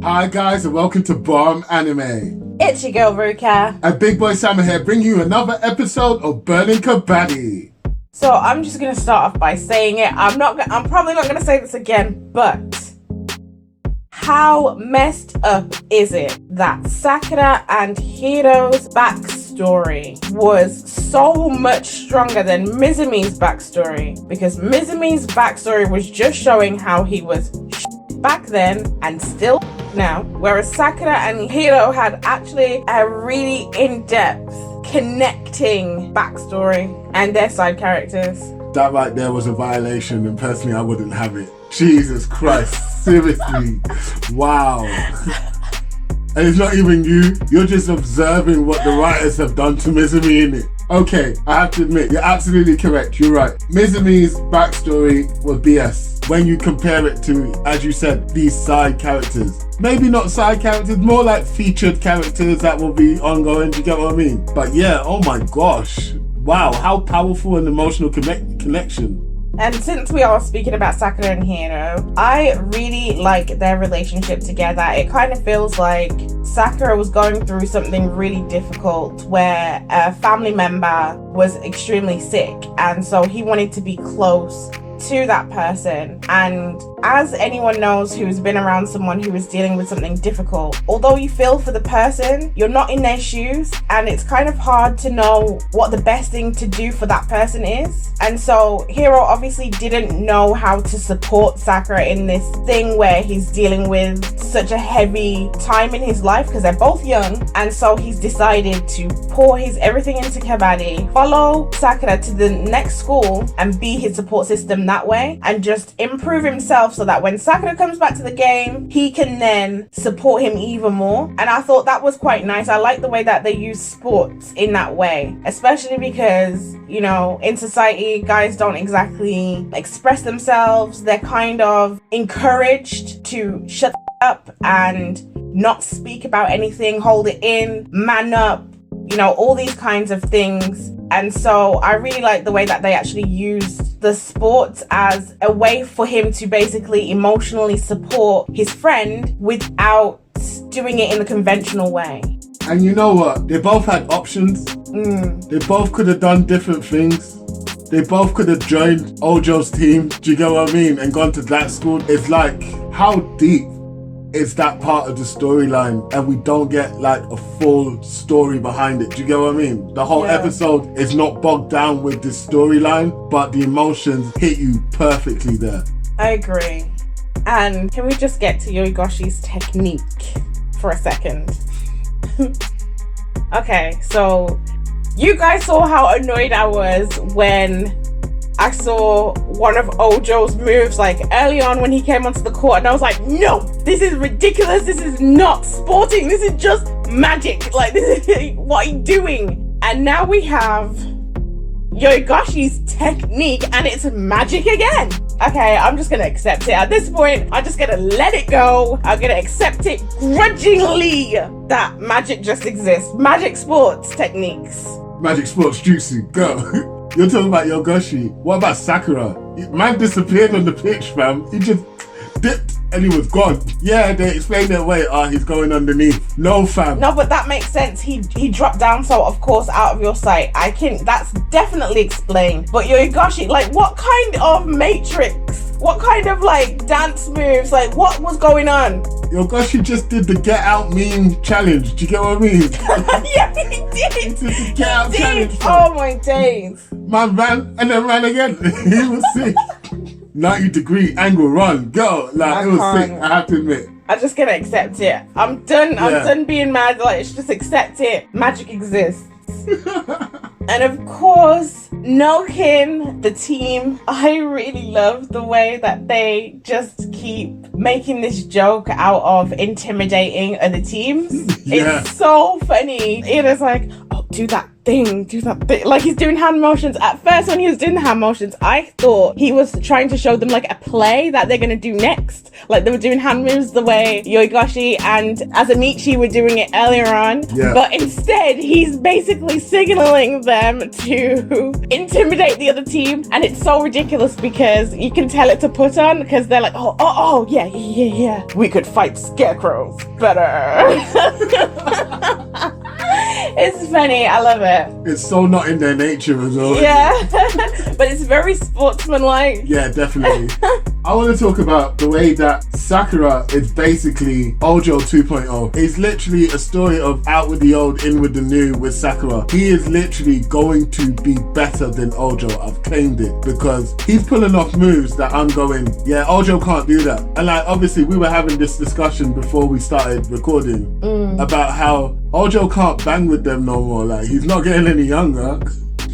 Hi guys and welcome to Bomb Anime. It's your girl Ruka. And Big Boy Sam here bringing you another episode of Burning Kabaddi. So I'm just gonna start off by saying it. I'm probably not gonna say this again, but how messed up is it that Sakura and Hiro's backstory was so much stronger than Mizumi's backstory? Because Mizumi's backstory was just showing how he was back then and still now, whereas Sakura and Hiro had actually a really in-depth connecting backstory and their side characters. That right there was a violation, and personally I wouldn't have it. Jesus Christ, seriously, wow. And it's not even you're just observing what the writers have done to Mizumi in it. Okay, I have to admit, you're absolutely correct, you're right. Mizumi's backstory was BS when you compare it to, as you said, these side characters. Maybe not side characters, more like featured characters that will be ongoing, do you get what I mean? But yeah, oh my gosh, wow, how powerful an emotional connection. And since we are speaking about Sakura and Hiro, I really like their relationship together. It kind of feels like Sakura was going through something really difficult where a family member was extremely sick, and so he wanted to be close to that person. And as anyone knows who's been around someone who is dealing with something difficult, although you feel for the person, you're not in their shoes, and it's kind of hard to know what the best thing to do for that person is. And so Hiro obviously didn't know how to support Sakura in this thing where he's dealing with such a heavy time in his life because they're both young, and so he's decided to pour his everything into kabaddi, follow Sakura to the next school and be his support system that way, and just improve himself so that when Sakura comes back to the game, he can then support him even more. And I thought that was quite nice. I like the way that they use sports in that way, especially because, you know, in society, guys don't exactly express themselves. They're kind of encouraged to shut up and not speak about anything, hold it in, man up, you know, all these kinds of things. And so I really like the way that they actually used the sports as a way for him to basically emotionally support his friend without doing it in the conventional way. And you know what? They both had options. They both could have done different things. They both could have joined Ojo's team, do you get what I mean? And gone to that school. It's like, how deep is that part of the storyline? And we don't get like a full story behind it, do you get what I mean? The whole episode is not bogged down with this storyline, but the emotions hit you perfectly there. I agree. And can we just get to Yoigoshi's technique for a second? Okay, so you guys saw how annoyed I was when I saw one of Ojo's moves like early on when he came onto the court, and I was like, no, this is ridiculous. This is not sporting. This is just magic. Like, this is what are you doing? And now we have Yoigoshi's technique and it's magic again. Okay, I'm just gonna accept it. At this point, I'm just gonna let it go. I'm gonna accept it grudgingly that magic just exists. Magic sports techniques. Magic sports juicy, go. You're talking about Yoigoshi. What about Sakura? Man disappeared on the pitch, fam. He just dipped and he was gone. Yeah, they explained it away. He's going underneath. No, fam. No, but that makes sense. He dropped down, so of course out of your sight. That's definitely explained. But Yoigoshi, like, what kind of matrix? What kind of like dance moves? Like, what was going on? Yoigoshi just did the get out meme challenge. Do you get what I mean? Yeah, he did. He did the get out challenge. Oh my days. Man ran and then ran again. He was sick. 90-degree angle run, go. Like, it was sick, I have to admit. I'm just gonna accept it. I'm done. I'm done being mad. Like, just accept it. Magic exists. And of course, Nokin, the team, I really love the way that they just keep making this joke out of intimidating other teams. Yeah. It's so funny. It is like, oh, do that thing. Like he's doing hand motions. At first, when he was doing the hand motions, I thought he was trying to show them like a play that they're going to do next. Like they were doing hand moves the way Yoigoshi and Azamichi were doing it earlier on. Yeah. But instead, he's basically signaling them to intimidate the other team. And it's so ridiculous because you can tell it's a put on because they're like, oh, yeah. We could fight scarecrows better. It's funny. I love it. It's so not in their nature as well. Yeah. But it's very sportsmanlike. Yeah, definitely. I want to talk about the way that Sakura is basically Ojo 2.0. It's literally a story of out with the old, in with the new with Sakura. He is literally going to be better than Ojo. I've claimed it because he's pulling off moves that I'm going, yeah, Ojo can't do that. And like, obviously we were having this discussion before we started recording about how Ojo can't bang with them no more. Like, he's not getting any younger.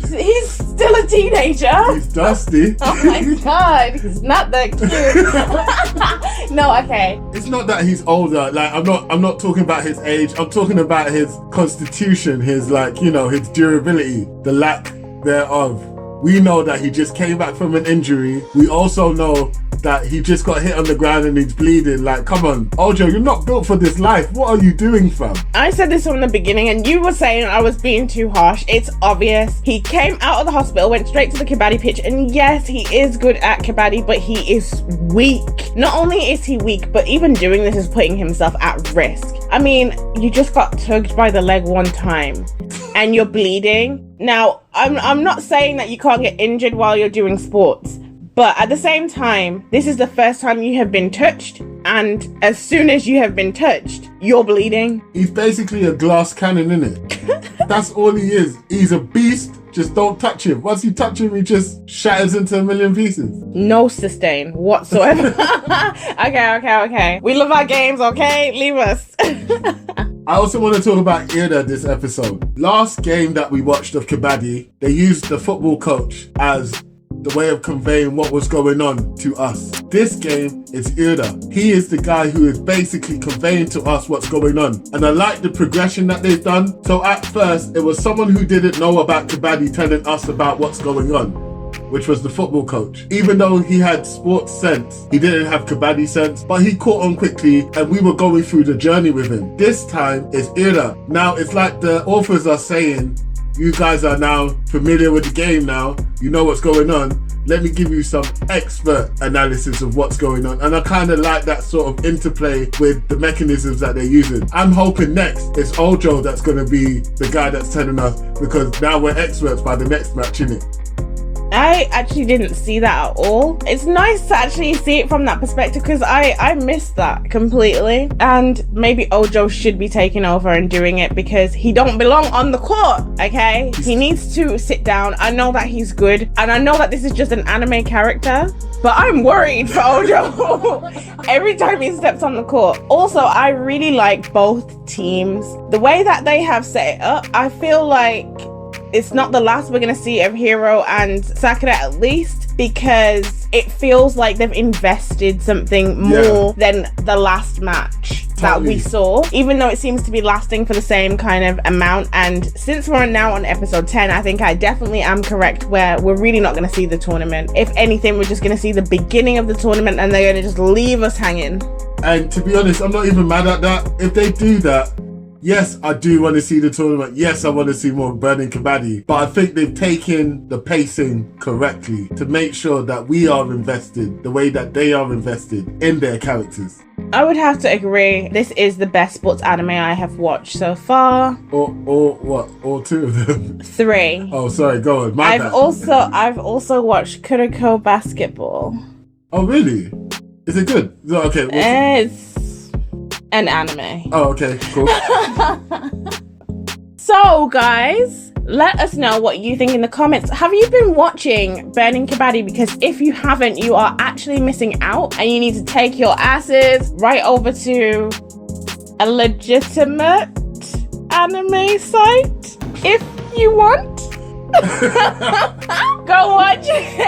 He's still a teenager. He's dusty. Oh my god, he's not that cute. No, okay. It's not that he's older. Like, I'm not talking about his age. I'm talking about his constitution, his his durability, the lack thereof. We know that he just came back from an injury. We also know that he just got hit on the ground and he's bleeding. Like, come on, Ojo, you're not built for this life. What are you doing, fam? I said this from the beginning and you were saying I was being too harsh. It's obvious. He came out of the hospital, went straight to the kabaddi pitch, and yes, he is good at kabaddi, but he is weak. Not only is he weak, but even doing this is putting himself at risk. I mean, you just got tugged by the leg one time and you're bleeding. Now, I'm not saying that you can't get injured while you're doing sports, but at the same time, this is the first time you have been touched, and as soon as you have been touched, you're bleeding. He's basically a glass cannon, innit? That's all he is. He's a beast. Just don't touch him. Once you touch him, he just shatters into a million pieces. No sustain whatsoever. Okay. We love our games, okay? Leave us. I also want to talk about Ida this episode. Last game that we watched of kabaddi, they used the football coach as the way of conveying what was going on to us. This game is Ida. He is the guy who is basically conveying to us what's going on. And I like the progression that they've done. So at first, it was someone who didn't know about kabaddi telling us about what's going on, which was the football coach. Even though he had sports sense, he didn't have kabaddi sense, but he caught on quickly and we were going through the journey with him. This time it's Ida. Now it's like the authors are saying, you guys are now familiar with the game now, you know what's going on. Let me give you some expert analysis of what's going on. And I kind of like that sort of interplay with the mechanisms that they're using. I'm hoping next it's Ojo that's going to be the guy that's telling us, because now we're experts by the next match, innit? I actually didn't see that at all. It's nice to actually see it from that perspective because I missed that completely. And maybe Ojo should be taking over and doing it because he don't belong on the court, okay? He needs to sit down. I know that he's good and I know that this is just an anime character, but I'm worried for Ojo every time he steps on the court. Also, I really like both teams. The way that they have set it up, I feel like it's not the last we're going to see of Hiro and Sakura, at least, because it feels like they've invested something more than the last match that we saw, even though it seems to be lasting for the same kind of amount. And since we're now on episode 10, I think I definitely am correct where we're really not going to see the tournament. If anything, we're just going to see the beginning of the tournament and they're going to just leave us hanging. And to be honest, I'm not even mad at that. If they do that, yes, I do want to see the tournament. Yes, I want to see more Burning Kabaddi. But I think they've taken the pacing correctly to make sure that we are invested the way that they are invested in their characters. I would have to agree. This is the best sports anime I have watched so far. Or what? Or two of them? 3. Oh, sorry. Go on. My bad. I've also watched Kuroko Basketball. Oh, really? Is it good? Okay. It's an anime. Oh, okay, cool. So, guys, let us know what you think in the comments. Have you been watching Burning Kabaddi? Because if you haven't, you are actually missing out and you need to take your asses right over to a legitimate anime site. If you want. Go watch it.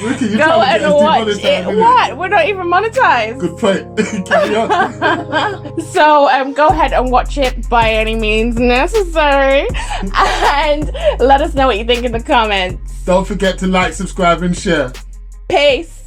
Ricky, you Go trying to and watch get us it. demonetized, What? We're not even monetized. Good point. Carry on. So go ahead and watch it by any means necessary, and let us know what you think in the comments. Don't forget to like, subscribe, and share. Peace.